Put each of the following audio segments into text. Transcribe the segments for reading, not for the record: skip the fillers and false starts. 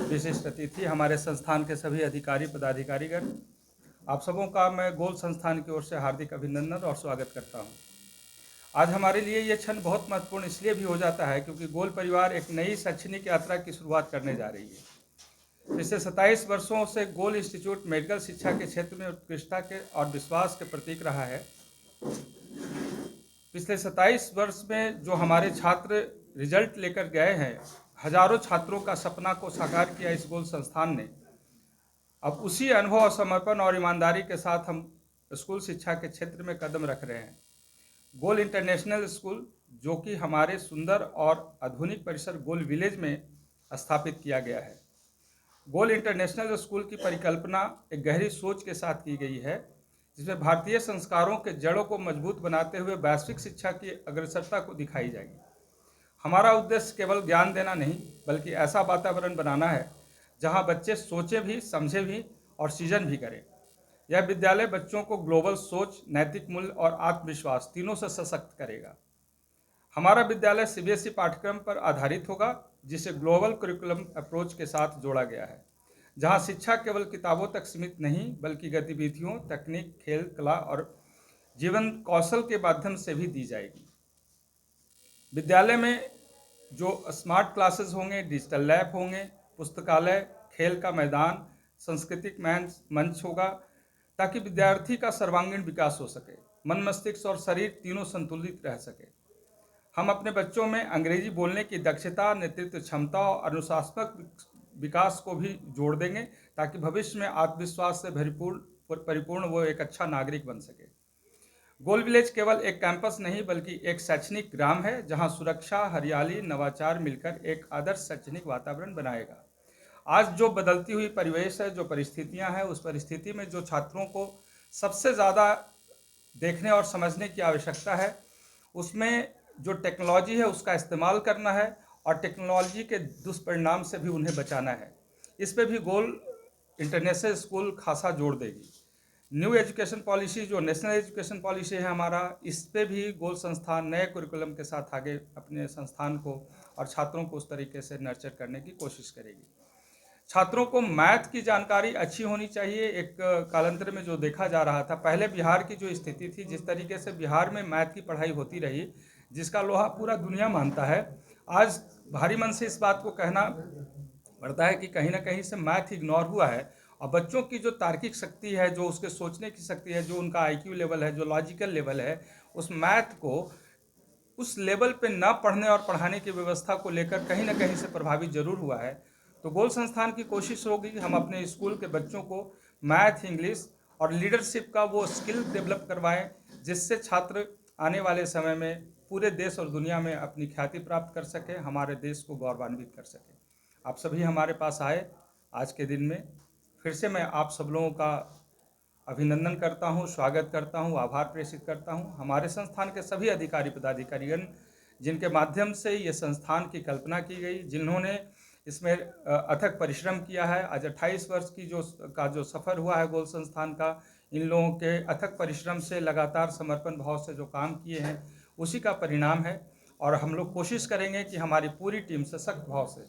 विशिष्ट अतिथि, हमारे संस्थान के सभी अधिकारी पदाधिकारीगण, आप सबों का मैं गोल संस्थान की ओर से हार्दिक अभिनंदन और स्वागत करता हूं। आज हमारे लिए ये क्षण बहुत महत्वपूर्ण इसलिए भी हो जाता है क्योंकि गोल परिवार एक नई शैक्षणिक यात्रा की शुरुआत करने जा रही है। पिछले 27 वर्षों से गोल इंस्टीट्यूट मेडिकल शिक्षा के क्षेत्र में उत्कृष्टता के और विश्वास के प्रतीक रहा है। पिछले 27 वर्ष में जो हमारे छात्र रिजल्ट लेकर गए हैं, हजारों छात्रों का सपना को साकार किया इस गोल संस्थान ने। अब उसी अनुभव और समर्पण और ईमानदारी के साथ हम स्कूल शिक्षा के क्षेत्र में कदम रख रहे हैं। गोल इंटरनेशनल स्कूल, जो कि हमारे सुंदर और आधुनिक परिसर गोल विलेज में स्थापित किया गया है। गोल इंटरनेशनल स्कूल की परिकल्पना एक गहरी सोच के साथ की गई है, जिसमें भारतीय संस्कारों के जड़ों को मजबूत बनाते हुए वैश्विक शिक्षा की अग्रसरता को दिखाई जाएगी। हमारा उद्देश्य केवल ज्ञान देना नहीं, बल्कि ऐसा वातावरण बनाना है जहां बच्चे सोचें भी, समझें भी और सृजन भी करें। यह विद्यालय बच्चों को ग्लोबल सोच, नैतिक मूल्य और आत्मविश्वास तीनों से सशक्त करेगा। हमारा विद्यालय सीबीएसई पाठ्यक्रम पर आधारित होगा, जिसे ग्लोबल करिकुलम अप्रोच के साथ जोड़ा गया है, जहां शिक्षा केवल किताबों तक सीमित नहीं बल्कि गतिविधियों, तकनीक, खेल, कला और जीवन कौशल के माध्यम से भी दी जाएगी। विद्यालय में जो स्मार्ट क्लासेस होंगे, डिजिटल लैब होंगे, पुस्तकालय, खेल का मैदान, सांस्कृतिक मंच होगा, ताकि विद्यार्थी का सर्वांगीण विकास हो सके, मन, मस्तिष्क और शरीर तीनों संतुलित रह सके। हम अपने बच्चों में अंग्रेजी बोलने की दक्षता, नेतृत्व क्षमता और अनुशासनात्मक विकास को भी जोड़ देंगे, ताकि भविष्य में आत्मविश्वास से परिपूर्ण वो एक अच्छा नागरिक बन सके। गोल विलेज केवल एक कैंपस नहीं बल्कि एक शैक्षणिक ग्राम है, जहां सुरक्षा, हरियाली, नवाचार मिलकर एक आदर्श शैक्षणिक वातावरण बनाएगा। आज जो बदलती हुई परिवेश है, जो परिस्थितियां हैं, उस परिस्थिति में जो छात्रों को सबसे ज़्यादा देखने और समझने की आवश्यकता है, उसमें जो टेक्नोलॉजी है उसका इस्तेमाल करना है और टेक्नोलॉजी के दुष्परिणाम से भी उन्हें बचाना है। इस पर भी गोल इंटरनेशनल स्कूल खासा जोर देगी। न्यू एजुकेशन पॉलिसी, जो नेशनल एजुकेशन पॉलिसी है हमारा, इस पे भी गोल संस्थान नए करिकुलम के साथ आगे अपने संस्थान को और छात्रों को उस तरीके से नर्चर करने की कोशिश करेगी। छात्रों को मैथ की जानकारी अच्छी होनी चाहिए। एक कालांतर में जो देखा जा रहा था, पहले बिहार की जो स्थिति थी, जिस तरीके से बिहार में मैथ की पढ़ाई होती रही, जिसका लोहा पूरा दुनिया मानता है, आज भारी मन से इस बात को कहना पड़ता है कि कहीं ना कहीं से मैथ इग्नोर हुआ है और बच्चों की जो तार्किक शक्ति है, जो उसके सोचने की शक्ति है, जो उनका आईक्यू लेवल है, जो लॉजिकल लेवल है, उस मैथ को उस लेवल पे न पढ़ने और पढ़ाने की व्यवस्था को लेकर कहीं ना कहीं से प्रभावित जरूर हुआ है। तो गोल संस्थान की कोशिश होगी कि हम अपने स्कूल के बच्चों को मैथ, इंग्लिश और लीडरशिप का वो स्किल डेवलप करवाएं, जिससे छात्र आने वाले समय में पूरे देश और दुनिया में अपनी ख्याति प्राप्त कर सकें, हमारे देश को गौरवान्वित कर सकें। आप सभी हमारे पास आए आज के दिन में। फिर से मैं आप सब लोगों का अभिनंदन करता हूं, स्वागत करता हूं, आभार प्रेषित करता हूं। हमारे संस्थान के सभी अधिकारी पदाधिकारीगण, जिनके माध्यम से ये संस्थान की कल्पना की गई, जिन्होंने इसमें अथक परिश्रम किया है। आज 28 वर्ष की जो सफ़र हुआ है गोल संस्थान का, इन लोगों के अथक परिश्रम से, लगातार समर्पण भाव से जो काम किए हैं, उसी का परिणाम है। और हम लोग कोशिश करेंगे कि हमारी पूरी टीम सशक्त भाव से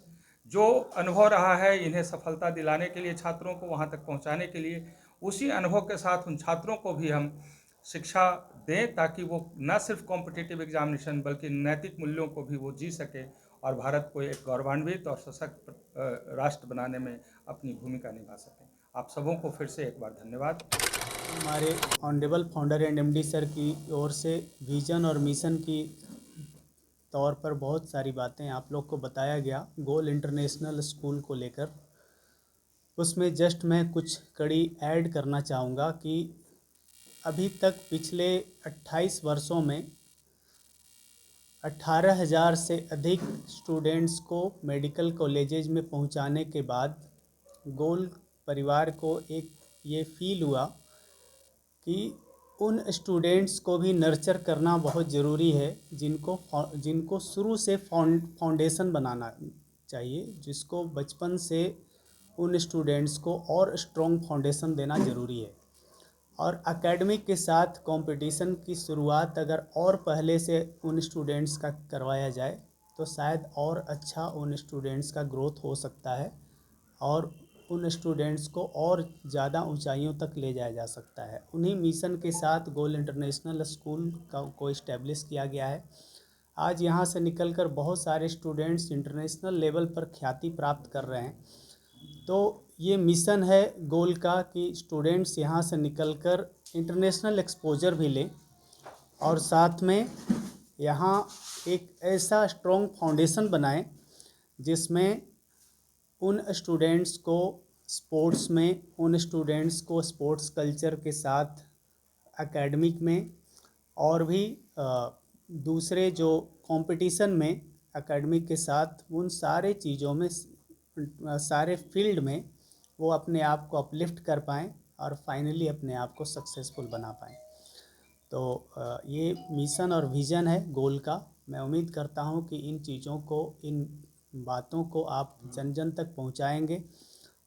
जो अनुभव रहा है इन्हें सफलता दिलाने के लिए, छात्रों को वहाँ तक पहुँचाने के लिए, उसी अनुभव के साथ उन छात्रों को भी हम शिक्षा दें, ताकि वो न सिर्फ कॉम्पिटिटिव एग्जामिनेशन बल्कि नैतिक मूल्यों को भी वो जी सके और भारत को एक गौरवान्वित और सशक्त राष्ट्र बनाने में अपनी भूमिका निभा सकें। आप सबों को फिर से एक बार धन्यवाद। हमारे honourable founder and MD sir की ओर से विजन और मिशन की तौर पर बहुत सारी बातें आप लोग को बताया गया गोल इंटरनेशनल स्कूल को लेकर। उसमें जस्ट मैं कुछ कड़ी ऐड करना चाहूँगा कि अभी तक पिछले 28 वर्षों में 18,000 से अधिक स्टूडेंट्स को मेडिकल कॉलेजेज में पहुंचाने के बाद गोल परिवार को एक ये फील हुआ कि उन स्टूडेंट्स को भी नर्चर करना बहुत ज़रूरी है, जिनको शुरू से फाउंडेशन बनाना चाहिए, जिसको बचपन से उन स्टूडेंट्स को और स्ट्रॉन्ग फाउंडेशन देना ज़रूरी है। और एकेडमिक के साथ कंपटीशन की शुरुआत अगर और पहले से उन स्टूडेंट्स का करवाया जाए तो शायद और अच्छा उन स्टूडेंट्स का ग्रोथ हो सकता है और उन स्टूडेंट्स को और ज़्यादा ऊंचाइयों तक ले जाया जा सकता है। उन्हीं मिशन के साथ गोल इंटरनेशनल स्कूल को इस्टेब्लिश किया गया है। आज यहाँ से निकलकर बहुत सारे स्टूडेंट्स इंटरनेशनल लेवल पर ख्याति प्राप्त कर रहे हैं। तो ये मिशन है गोल का कि स्टूडेंट्स यहाँ से निकलकर इंटरनेशनल एक्सपोजर भी लें और साथ में यहाँ एक ऐसा स्ट्रॉन्ग फाउंडेशन बनाएं जिसमें उन स्टूडेंट्स को स्पोर्ट्स में, उन स्टूडेंट्स को स्पोर्ट्स कल्चर के साथ एकेडमिक में और भी दूसरे जो कंपटीशन में एकेडमिक के साथ उन सारे चीज़ों में, सारे फील्ड में वो अपने आप को अपलिफ्ट कर पाएँ और फाइनली अपने आप को सक्सेसफुल बना पाएँ। तो ये मिशन और विज़न है गोल का। मैं उम्मीद करता हूँ कि इन चीज़ों को, इन बातों को आप जन जन तक पहुँचाएंगे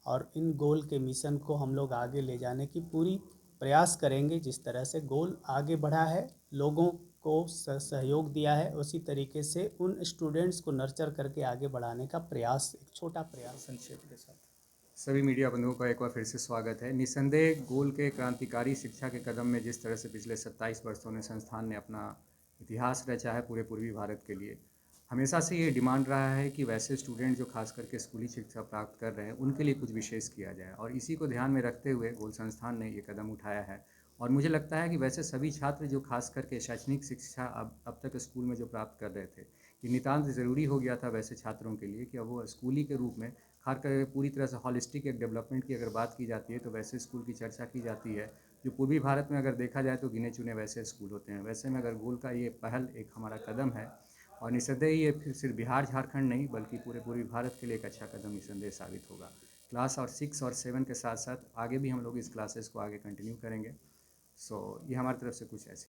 और इन गोल के मिशन को हम लोग आगे ले जाने की पूरी प्रयास करेंगे। जिस तरह से गोल आगे बढ़ा है, लोगों को सहयोग दिया है, उसी तरीके से उन स्टूडेंट्स को नर्चर करके आगे बढ़ाने का प्रयास, एक छोटा प्रयास संक्षेप के साथ सभी मीडिया बंधुओं का एक बार फिर से स्वागत है। निस्संदेह गोल के क्रांतिकारी शिक्षा के कदम में जिस तरह से पिछले 27 वर्षों में संस्थान ने अपना इतिहास रचा है पूरे पूर्वी भारत के लिए, हमेशा से ये डिमांड रहा है कि वैसे स्टूडेंट जो खास करके स्कूली शिक्षा प्राप्त कर रहे हैं उनके लिए कुछ विशेष किया जाए, और इसी को ध्यान में रखते हुए गोल संस्थान ने ये कदम उठाया है। और मुझे लगता है कि वैसे सभी छात्र जो खास करके शैक्षणिक शिक्षा अब तक स्कूल में जो प्राप्त कर रहे थे, ये नितांत ज़रूरी हो गया था वैसे छात्रों के लिए कि अब वो स्कूली के रूप में खास कर पूरी तरह से हॉलिस्टिक एक डेवलपमेंट की अगर बात की जाती है तो वैसे स्कूल की चर्चा की जाती है जो पूर्वी भारत में अगर देखा जाए तो गिने चुने वैसे स्कूल होते हैं। वैसे में अगर गोल का ये पहल एक हमारा कदम है और निस्संदेह ये फिर सिर्फ बिहार झारखंड नहीं बल्कि पूरे पूर्वी भारत के लिए एक अच्छा कदम निस्संदेह साबित होगा। क्लास और 6 और 7 के साथ साथ आगे भी हम लोग इस क्लासेस को आगे कंटिन्यू करेंगे। सो ये हमारी तरफ से कुछ ऐसे